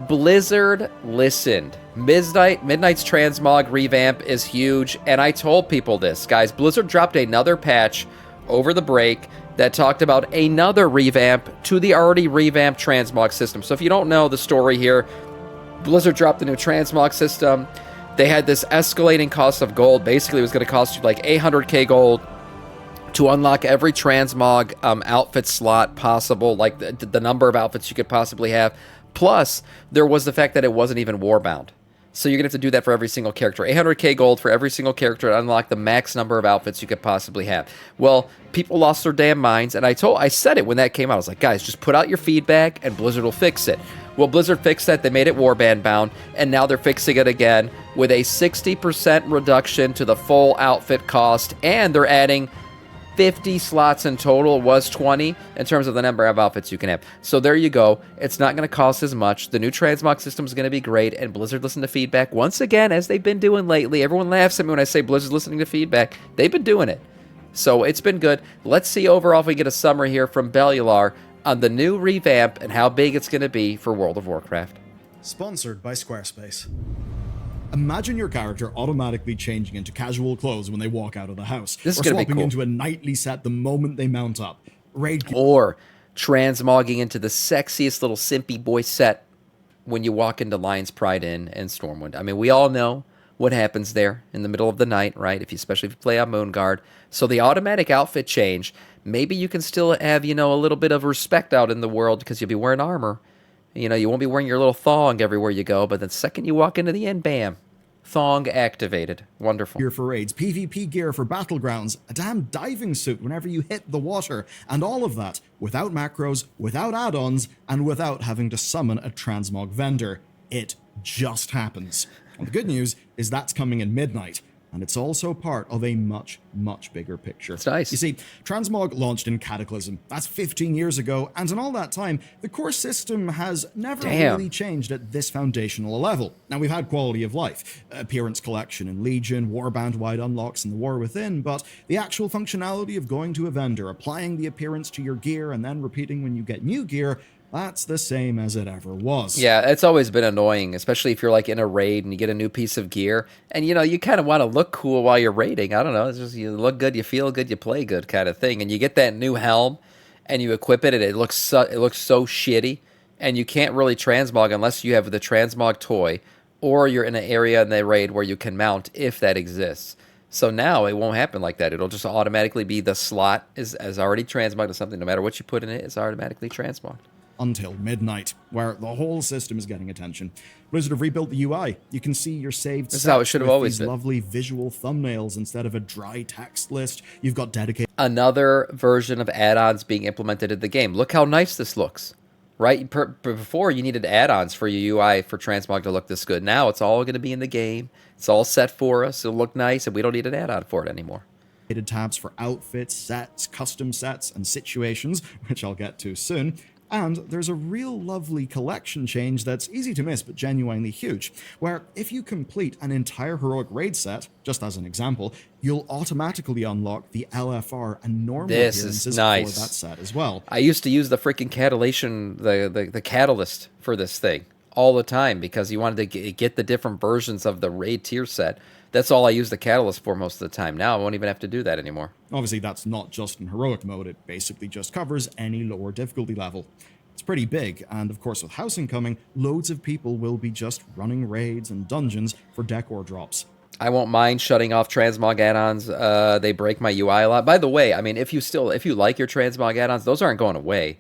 Blizzard listened. Midnight's Transmog revamp is huge, and I told people this, guys. Blizzard dropped another patch over the break that talked about another revamp to the already revamped Transmog system. So if you don't know the story here, Blizzard dropped the new Transmog system. They had this escalating cost of gold. Basically, it was going to cost you like 800k gold to unlock every Transmog outfit slot possible, like the number of outfits you could possibly have. Plus, there was the fact that it wasn't even warbound. So you're going to have to do that for every single character. 800k gold for every single character to unlock the max number of outfits you could possibly have. Well, people lost their damn minds, and I said it when that came out. I was like, guys, just put out your feedback, and Blizzard will fix it. Well, Blizzard fixed that. They made it warband bound, and now they're fixing it again with a 60% reduction to the full outfit cost, and they're adding 50 slots in total. It was 20 in terms of the number of outfits you can have. So there you go. It's not going to cost as much. The new Transmog system is going to be great, and Blizzard listened to feedback once again, as they've been doing lately. Everyone laughs at me when I say Blizzard's listening to feedback. They've been doing it. So it's been good. Let's see overall if we get a summary here from Bellular on the new revamp and how big it's going to be for World of Warcraft. Sponsored by Squarespace. Imagine your character automatically changing into casual clothes when they walk out of the house, This is or gonna be swapping cool. into a nightly set the moment they mount up. Raid Or transmogging into the sexiest little simpy boy set when you walk into Lion's Pride Inn and Stormwind. I mean, we all know what happens there in the middle of the night, right? Especially if you play on Moonguard. So the automatic outfit change, maybe you can still have, a little bit of respect out in the world because you'll be wearing armor. You won't be wearing your little thong everywhere you go, but the second you walk into the inn, bam, thong activated. Wonderful. gear for raids, PvP gear for battlegrounds, a damn diving suit whenever you hit the water, and all of that without macros, without add-ons, and without having to summon a transmog vendor. It just happens. And the good news is that's coming in Midnight, and it's also part of a much, much bigger picture. It's nice. You see, Transmog launched in Cataclysm. That's 15 years ago, and in all that time, the core system has never really changed at this foundational level. Now, we've had quality of life, appearance collection in Legion, warband-wide unlocks in the War Within, but the actual functionality of going to a vendor, applying the appearance to your gear, and then repeating when you get new gear, that's the same as it ever was. Yeah, it's always been annoying, especially if you're like in a raid and you get a new piece of gear, and you kind of want to look cool while you're raiding. I don't know, it's just you look good, you feel good, you play good kind of thing, and you get that new helm and you equip it, and it looks so shitty, and you can't really transmog unless you have the transmog toy, or you're in an area in the raid where you can mount if that exists. So now it won't happen like that. It'll just automatically be the slot is already transmogged to something. No matter what you put in it, it's automatically transmogged. Until Midnight, where the whole system is getting attention. Blizzard have rebuilt the UI. You can see your saved This is how it should have always been. Lovely visual thumbnails instead of a dry text list. You've got dedicated Another version of add-ons being implemented in the game. Look how nice this looks, right? Before, you needed add-ons for your UI for Transmog to look this good. Now it's all going to be in the game. It's all set for us. It'll look nice, and we don't need an add-on for it anymore. tabs for outfits, sets, custom sets, and situations, which I'll get to soon. And there's a real lovely collection change that's easy to miss but genuinely huge, where if you complete an entire heroic raid set, just as an example, you'll automatically unlock the LFR and normal appearances for that set as well. I used to use the freaking the catalyst for this thing all the time because you wanted to get the different versions of the raid tier set. That's all I use the catalyst for most of the time. Now I won't even have to do that anymore. Obviously, that's not just in heroic mode. It basically just covers any lower difficulty level. It's pretty big, and of course with housing coming, loads of people will be just running raids and dungeons for decor drops. I won't mind shutting off transmog add-ons. They break my UI a lot. By the way, I mean, if you like your transmog add-ons, those aren't going away.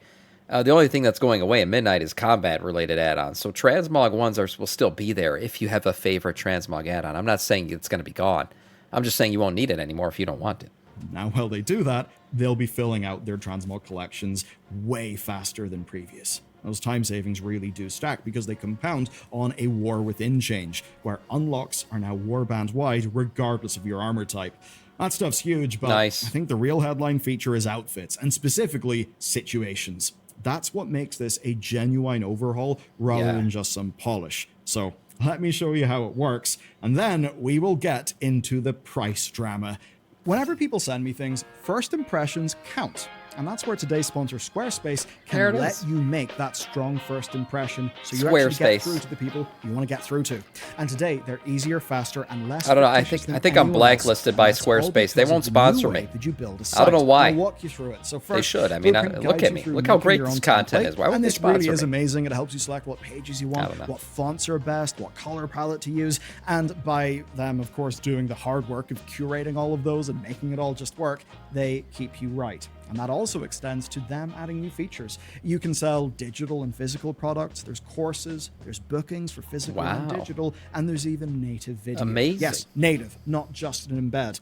The only thing that's going away in Midnight is combat-related add-ons. So transmog ones will still be there if you have a favorite transmog add-on. I'm not saying it's going to be gone. I'm just saying you won't need it anymore if you don't want it. Now, while they do that, they'll be filling out their transmog collections way faster than previous. Those time savings really do stack because they compound on a War Within change, where unlocks are now warband-wide regardless of your armor type. That stuff's huge, but nice. I think the real headline feature is outfits, and specifically situations. That's what makes this a genuine overhaul rather than just some polish. So let me show you how it works, and then we will get into the price drama. Whenever people send me things, first impressions count. And that's where today's sponsor, Squarespace, can let you make that strong first impression so you actually get through to the people you want to get through to. And today, they're easier, faster, and less I don't know. I think I'm blacklisted by Squarespace. They won't sponsor me. I don't know why. I'll walk you through it. So first, they should. I mean, look at me. Look how great this content is. Why would they sponsor me? And this really is amazing. It helps you select what pages you want, what fonts are best, what color palette to use. And by them, of course, doing the hard work of curating all of those and making it all just work, they keep you right. And that also extends to them adding new features. You can sell digital and physical products. There's courses, there's bookings for physical and digital, and there's even native video. Amazing. Yes, native, not just an embed.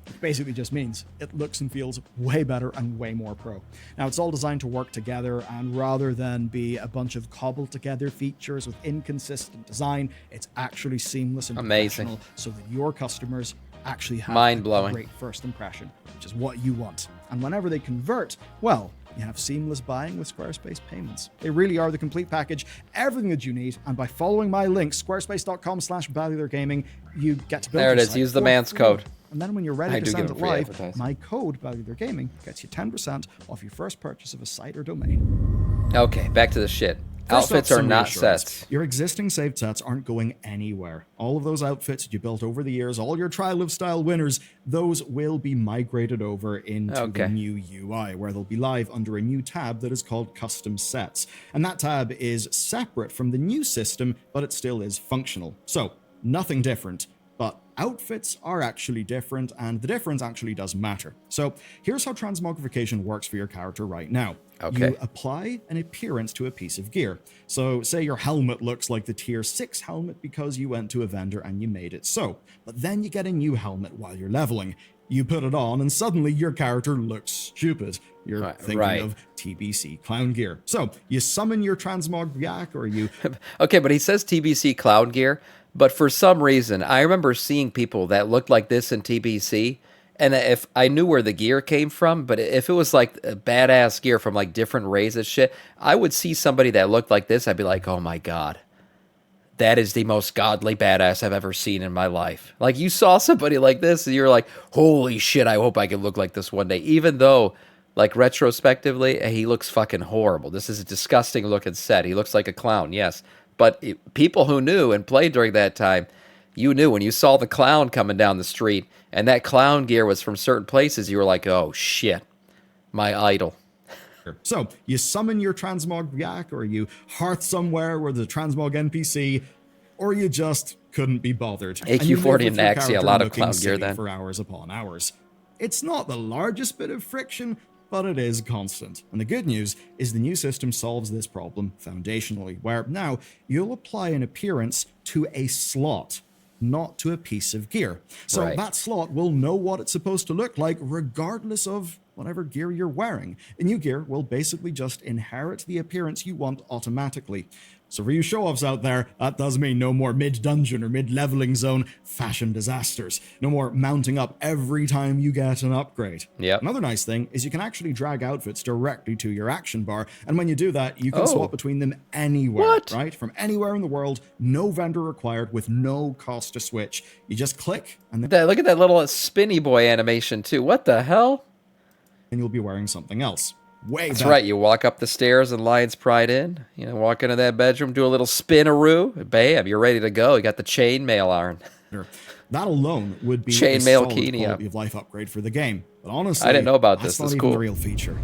It basically just means it looks and feels way better and way more pro. Now, it's all designed to work together, and rather than be a bunch of cobbled together features with inconsistent design, it's actually seamless and professional so that your customers actually have a great first impression, which is what you want. And whenever they convert, well, you have seamless buying with Squarespace payments. They really are the complete package, everything that you need. And by following my link, squarespace.com/BallylerGaming, you get to build There it is. Use the man's code. And then when you're ready to send it live, my code, BallylerGaming, gets you 10% off your first purchase of a site or domain. Okay, back to the shit. Outfits are not sets. Your existing saved sets aren't going anywhere. All of those outfits that you built over the years, all your Trial of Style winners, those will be migrated over into the new UI, where they'll be live under a new tab that is called Custom Sets. And that tab is separate from the new system, but it still is functional. So, nothing different. But outfits are actually different, and the difference actually does matter. So here's how transmogrification works for your character right now. You apply an appearance to a piece of gear. So say your helmet looks like the tier 6 helmet because you went to a vendor and you made it so. But then you get a new helmet while you're leveling. You put it on, and suddenly your character looks stupid. You're thinking of TBC clown gear. So you summon your transmog yak, or you... Okay, but he says TBC clown gear. But for some reason, I remember seeing people that looked like this in TBC, and if I knew where the gear came from, but if it was like a badass gear from like different raises shit, I would see somebody that looked like this, I'd be like, oh my god, that is the most godly badass I've ever seen in my life. Like, you saw somebody like this, and you're like, holy shit, I hope I can look like this one day, even though, like, retrospectively, he looks fucking horrible. This is a disgusting looking set. He looks like a clown, yes. But people who knew and played during that time, you knew when you saw the clown coming down the street and that clown gear was from certain places, you were like, oh shit, my idol. So you summon your transmog yak, or you hearth somewhere where the transmog NPC, or you just couldn't be bothered. AQ40 and Naxia, a lot of clown gear then. For hours upon hours. It's not the largest bit of friction, but it is constant. And the good news is the new system solves this problem foundationally, where now you'll apply an appearance to a slot, not to a piece of gear. So that slot will know what it's supposed to look like regardless of whatever gear you're wearing. The new gear will basically just inherit the appearance you want automatically. So for you show-offs out there, that does mean no more mid-dungeon or mid-leveling zone fashion disasters. No more mounting up every time you get an upgrade. Another nice thing is you can actually drag outfits directly to your action bar, and when you do that, you can swap between them anywhere, right? From anywhere in the world, no vendor required, with no cost to switch. You just click, and then... Look at that little spinny boy animation, too. What the hell? And you'll be wearing something else. That's right. You walk up the stairs and Lion's Pride in. You know, walk into that bedroom, do a little spinaroo. Bam, you're ready to go. You got the chainmail on. That alone would be chainmail a solid quality of life upgrade for the game. But honestly, I didn't know about this. That's not even a real feature.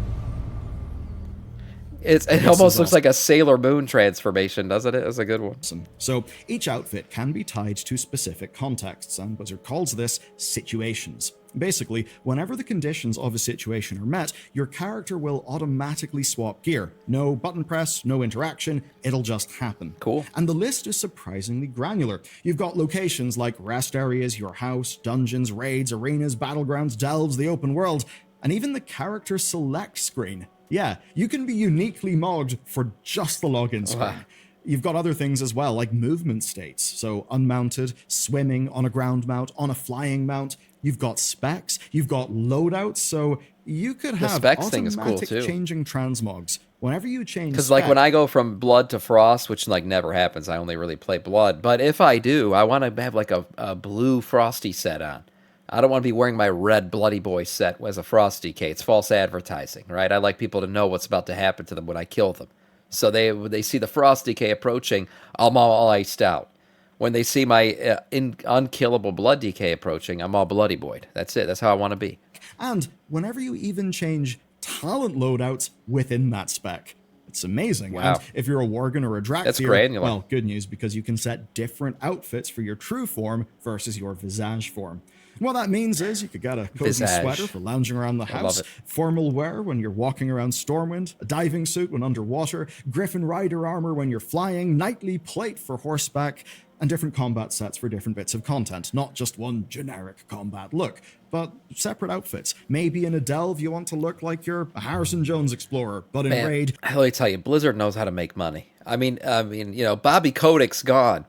It almost looks like a Sailor Moon transformation, doesn't it? It's a good one. So each outfit can be tied to specific contexts, and Blizzard calls this situations. Basically, whenever the conditions of a situation are met, your character will automatically swap gear. No button press, no interaction, it'll just happen. Cool. And the list is surprisingly granular. You've got locations like rest areas, your house, dungeons, raids, arenas, battlegrounds, delves, the open world, and even the character select screen. Yeah, you can be uniquely mogged for just the login screen. You've got other things as well, like movement states. So unmounted, swimming, on a ground mount, on a flying mount. You've got specs, you've got loadouts, so you could have automatic changing transmogs. Whenever you change because like when I go from blood to frost, which like never happens, I only really play blood. But if I do, I want to have like a blue frosty set on. I don't want to be wearing my red Bloody Boy set as a Frost DK. It's false advertising, right? I like people to know what's about to happen to them when I kill them. So when they see the Frost DK approaching, I'm all iced out. When they see my unkillable Blood DK approaching, I'm all Bloody Boyed. That's it. That's how I want to be. And whenever you even change talent loadouts within that spec, it's amazing. Wow. And if you're a Worgen or a Drakthir, that's granular. Well, good news, because you can set different outfits for your true form versus your Visage form. And what that means is you could get a cozy sweater for lounging around the house, formal wear when you're walking around Stormwind, a diving suit when underwater, Griffin Rider armor when you're flying, knightly plate for horseback, and different combat sets for different bits of content, not just one generic combat look, but separate outfits. Maybe in a delve you want to look like you're a Harrison Jones explorer, but in Raid... Let me tell you, Blizzard knows how to make money. I mean, Bobby Kodak's gone,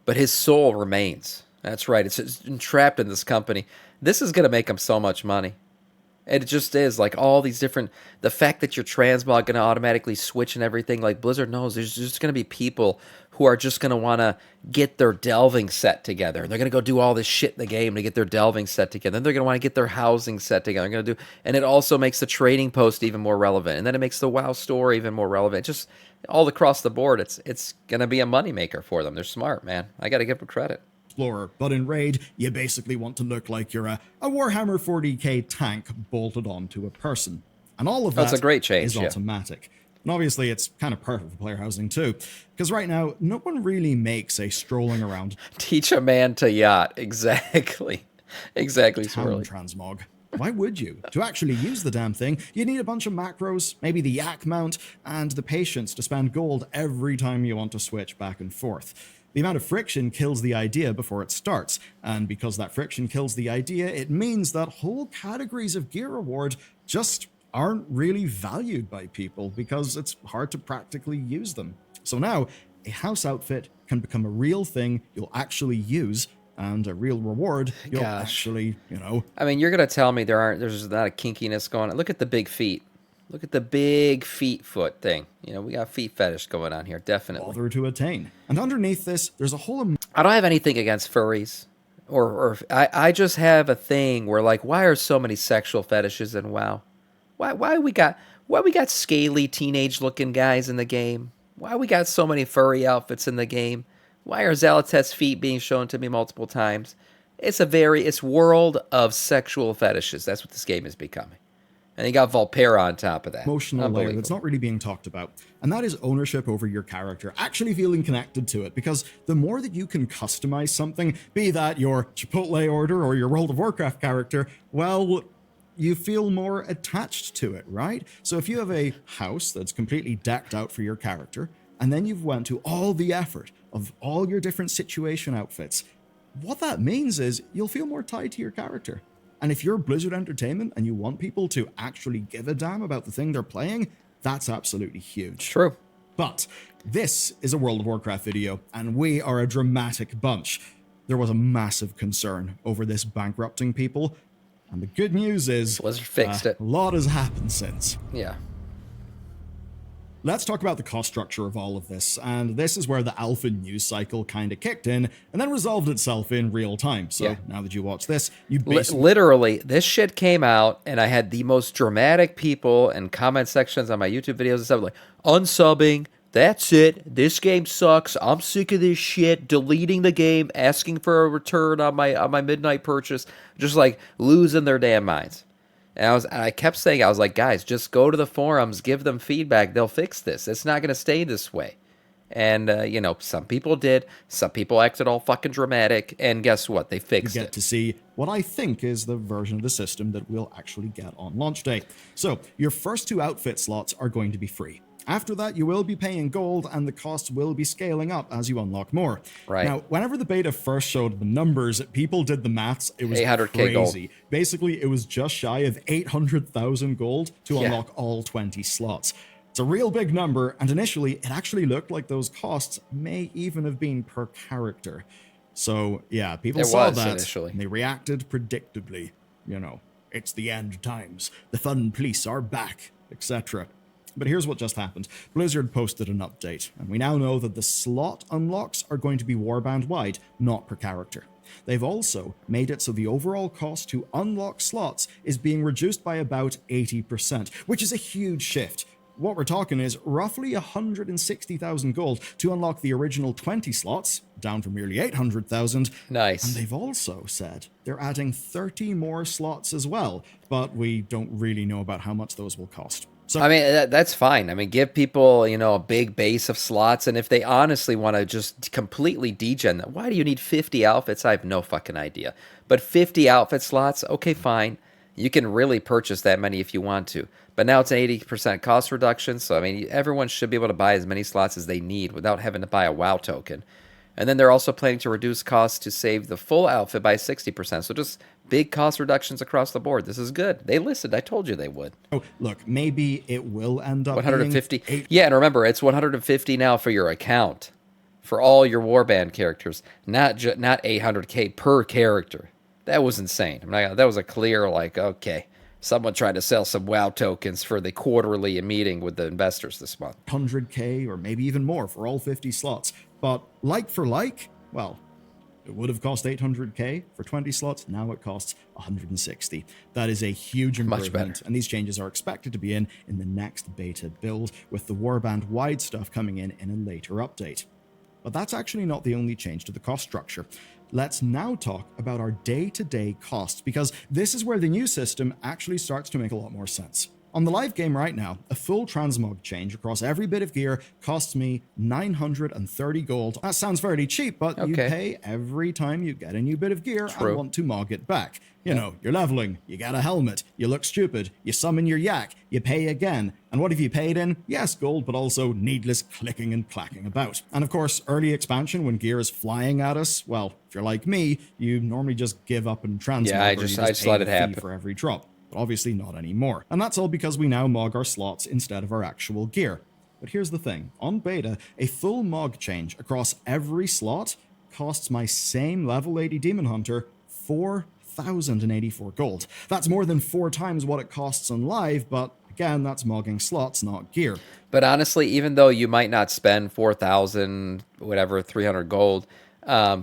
but his soul remains. That's right. It's entrapped in this company. This is going to make him so much money. And it just is, like, all these different... The fact that your transmog going to automatically switch and everything, like, Blizzard knows there's just going to be people who are just going to want to get their delving set together. They're going to go do all this shit in the game to get their delving set together. Then they're going to want to get their housing set together. They're going to and it also makes the trading post even more relevant. And then it makes the WoW store even more relevant. Just all across the board, it's going to be a moneymaker for them. They're smart, man. I got to give them credit. Explorer, but in Raid, you basically want to look like you're a Warhammer 40k tank bolted onto a person. And all of that a great change, is automatic. And obviously, it's kind of perfect for player housing too, because right now, no one really makes a strolling around... Teach a man to yacht. Exactly. Exactly, Town Transmog. Why would you? To actually use the damn thing, you need a bunch of macros, maybe the yak mount, and the patience to spend gold every time you want to switch back and forth. The amount of friction kills the idea before it starts, and because that friction kills the idea, it means that whole categories of gear reward just aren't really valued by people because it's hard to practically use them. So now, a house outfit can become a real thing you'll actually use, and a real reward you'll actually, I mean, you're going to tell me there's not a kinkiness going on. Look at the big feet. Look at the big feet foot thing. We got feet fetish going on here, definitely. Bother to attain. And underneath this, there's a whole... I don't have anything against furries. Or I just have a thing where, like, why are so many sexual fetishes in WoW? Why we got scaly teenage-looking guys in the game? Why we got so many furry outfits in the game? Why are Xal'atath's feet being shown to me multiple times? It's world of sexual fetishes. That's what this game is becoming. And you got Volpera on top of that. Emotional layer that's not really being talked about. And that is ownership over your character, actually feeling connected to it. Because the more that you can customize something, be that your Chipotle order or your World of Warcraft character, well, you feel more attached to it, right? So if you have a house that's completely decked out for your character, and then you've went to all the effort of all your different situation outfits, what that means is you'll feel more tied to your character. And if you're Blizzard Entertainment and you want people to actually give a damn about the thing they're playing, that's absolutely huge. True. But this is a World of Warcraft video, and we are a dramatic bunch. There was a massive concern over this bankrupting people, and the good news is Blizzard fixed it. A lot has happened since. Yeah. Let's talk about the cost structure of all of this, and this is where the alpha news cycle kind of kicked in and then resolved itself in real time. So now that you watch this, you basically... Literally, this shit came out, and I had the most dramatic people in comment sections on my YouTube videos and stuff like, unsubbing, that's it, this game sucks, I'm sick of this shit, deleting the game, asking for a return on my midnight purchase, just like losing their damn minds. And I kept saying, I was like, guys, just go to the forums, give them feedback. They'll fix this. It's not going to stay this way. And, some people did. Some people acted all fucking dramatic. And guess what? They fixed it. You get to see what I think is the version of the system that we'll actually get on launch day. So your first 2 outfit slots are going to be free. After that, you will be paying gold, and the costs will be scaling up as you unlock more. Right. Now, whenever the beta first showed the numbers, people did the maths. It was 800K crazy. gold. Basically, it was just shy of 800,000 gold to unlock all 20 slots. It's a real big number, and initially, it actually looked like those costs may even have been per character. So, yeah, people saw that, initially. and they reacted predictably. It's the end times. The fun police are back, etc. But here's what just happened. Blizzard posted an update, and we now know that the slot unlocks are going to be warband-wide, not per character. They've also made it so the overall cost to unlock slots is being reduced by about 80%, which is a huge shift. What we're talking is roughly 160,000 gold to unlock the original 20 slots, down from nearly 800,000. Nice. And they've also said they're adding 30 more slots as well, but we don't really know about how much those will cost. So, I mean, that's fine. I mean, give people, a big base of slots, and if they honestly want to just completely degen that, why do you need 50 outfits? I have no fucking idea. But 50 outfit slots, okay, fine. You can really purchase that many if you want to. But now it's an 80% cost reduction, so I mean, everyone should be able to buy as many slots as they need without having to buy a WoW token. And then they're also planning to reduce costs to save the full outfit by 60%. So just big cost reductions across the board. This is good. They listened. I told you they would. Oh, look, maybe it will end up 150. Yeah, and remember, it's 150 now for your account, for all your warband characters, not 800k per character. That was insane. That was a clear, okay, someone tried to sell some WoW tokens for the quarterly meeting with the investors this month. 100k or maybe even more for all 50 slots. But like for like, well, it would have cost 800k for 20 slots. Now it costs 160. That is a huge improvement. Much better. And these changes are expected to be in the next beta build, with the warband-wide stuff coming in a later update. But that's actually not the only change to the cost structure. Let's now talk about our day-to-day costs, because this is where the new system actually starts to make a lot more sense. On the live game right now, a full transmog change across every bit of gear costs me 930 gold. That sounds fairly cheap, but you pay every time you get a new bit of gear and want to mog it back. You're leveling, you get a helmet, you look stupid, you summon your yak, you pay again. And what have you paid in? Yes, gold, but also needless clicking and clacking about. And of course, early expansion, when gear is flying at us, well, if you're like me, you normally just give up and transmog. Yeah, I just let it happen for every drop. But obviously not anymore. And that's all because we now mog our slots instead of our actual gear. But here's the thing. On beta, a full mog change across every slot costs my same level 80 Demon Hunter 4,084 gold. That's more than 4 times what it costs on live, but again, that's mogging slots, not gear. But honestly, even though you might not spend 4,000, 300 gold,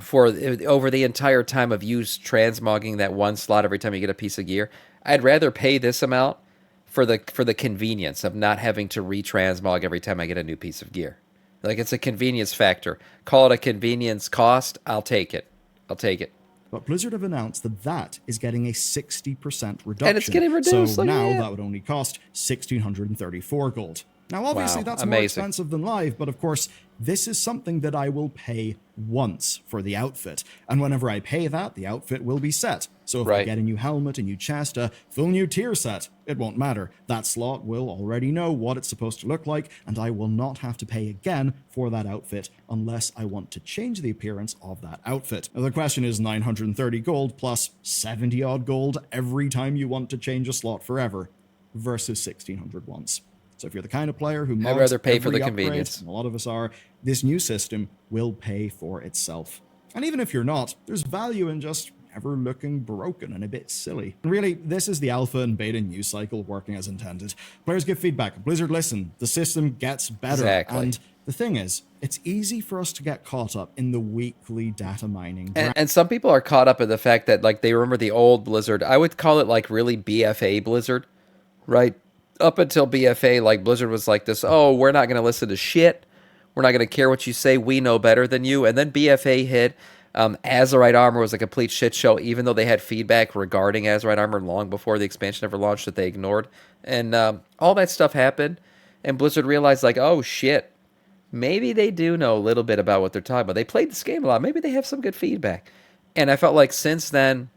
for over the entire time of you transmogging that one slot every time you get a piece of gear, I'd rather pay this amount for the convenience of not having to retransmog every time I get a new piece of gear. Like, it's a convenience factor. Call it a convenience cost. I'll take it. But Blizzard have announced that is getting a 60% reduction. And it's getting reduced. So now that would only cost 1,634 gold. Now, obviously, that's amazing. More expensive than live, but of course, this is something that I will pay once for the outfit. And whenever I pay that, the outfit will be set. So if I get a new helmet, a new chest, a full new tier set, it won't matter. That slot will already know what it's supposed to look like, and I will not have to pay again for that outfit unless I want to change the appearance of that outfit. Now, the question is 930 gold plus 70 odd gold every time you want to change a slot forever versus 1,600 once. So if you're the kind of player who mods I'd rather pay for the upgrade, convenience. and a lot of us are, this new system will pay for itself. And even if you're not, there's value in just never looking broken and a bit silly. And really, this is the alpha and beta news cycle working as intended. Players give feedback, Blizzard listen, the system gets better. Exactly. And the thing is, it's easy for us to get caught up in the weekly data mining. And some people are caught up in the fact that, they remember the old Blizzard. I would call it, really BFA Blizzard, right? Up until BFA, Blizzard was like this, we're not going to listen to shit. We're not going to care what you say. We know better than you. And then BFA hit. Azerite Armor was a complete shit show, even though they had feedback regarding Azerite Armor long before the expansion ever launched that they ignored. And all that stuff happened. And Blizzard realized, oh, shit. Maybe they do know a little bit about what they're talking about. They played this game a lot. Maybe they have some good feedback. And I felt like since then,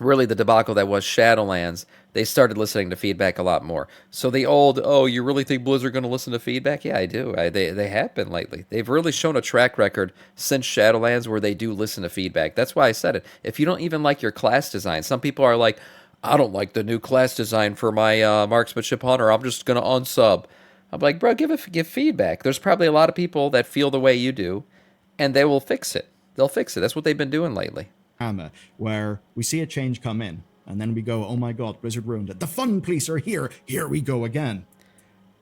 really the debacle that was Shadowlands, they started listening to feedback a lot more. So the old, you really think Blizzard going to listen to feedback? Yeah, I do. They have been lately. They've really shown a track record since Shadowlands where they do listen to feedback. That's why I said it. If you don't even like your class design, some people are like, I don't like the new class design for my marksmanship hunter. I'm just going to unsub. I'm like, bro, give feedback. There's probably a lot of people that feel the way you do, and they will fix it. They'll fix it. That's what they've been doing lately. Where we see a change come in, and then we go, oh my god, Blizzard ruined it. The fun police are here. Here we go again.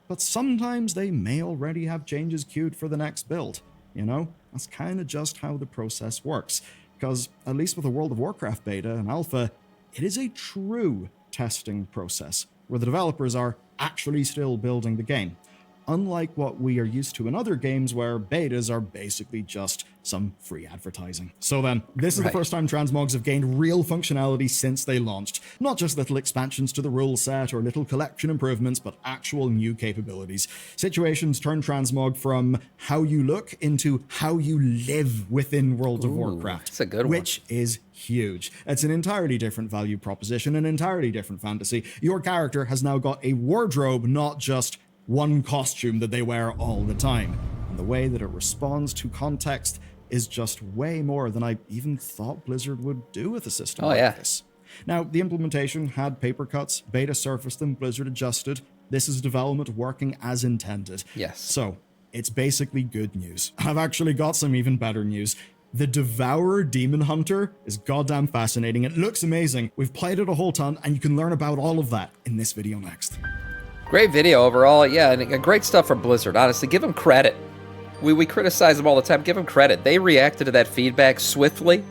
but sometimes they may already have changes queued for the next build. You know, that's kind of just how the process works. Because, at least with the World of Warcraft beta and alpha, it is a true testing process, where the developers are actually still building the game. Unlike what we are used to in other games where betas are basically just some free advertising. So then, this is the first time transmogs have gained real functionality since they launched. Not just little expansions to the rule set or little collection improvements, but actual new capabilities. Situations turn transmog from how you look into how you live within World of Warcraft. That's a good one. Which is huge. It's an entirely different value proposition, an entirely different fantasy. Your character has now got a wardrobe, not just one costume that they wear all the time. And the way that it responds to context is just way more than I even thought Blizzard would do with a system like this. Now, the implementation had paper cuts, beta surfaced them, Blizzard adjusted. This is development working as intended. Yes. So, it's basically good news. I've actually got some even better news. The Devourer Demon Hunter is goddamn fascinating. It looks amazing. We've played it a whole ton, and you can learn about all of that in this video next. Great video overall, yeah, and great stuff from Blizzard, honestly. Give them credit. We criticize them all the time. Give them credit. They reacted to that feedback swiftly,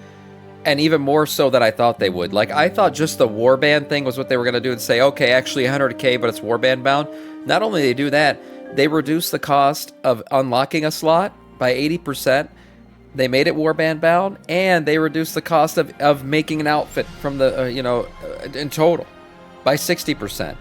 and even more so than I thought they would. Like, I thought just the warband thing was what they were going to do and say, okay, actually 100K, but it's warband bound. Not only did they do that, they reduced the cost of unlocking a slot by 80%. They made it warband bound, and they reduced the cost of making an outfit from the, in total by 60%.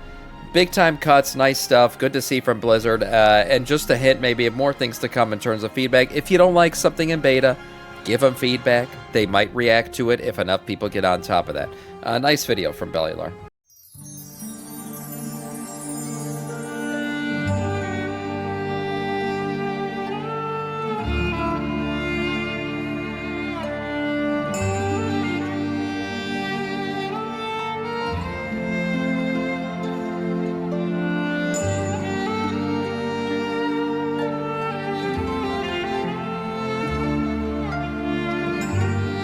Big time cuts, nice stuff, good to see from Blizzard, and just a hint maybe of more things to come in terms of feedback. If you don't like something in beta, give them feedback. They might react to it if enough people get on top of that. Nice video from Bellular.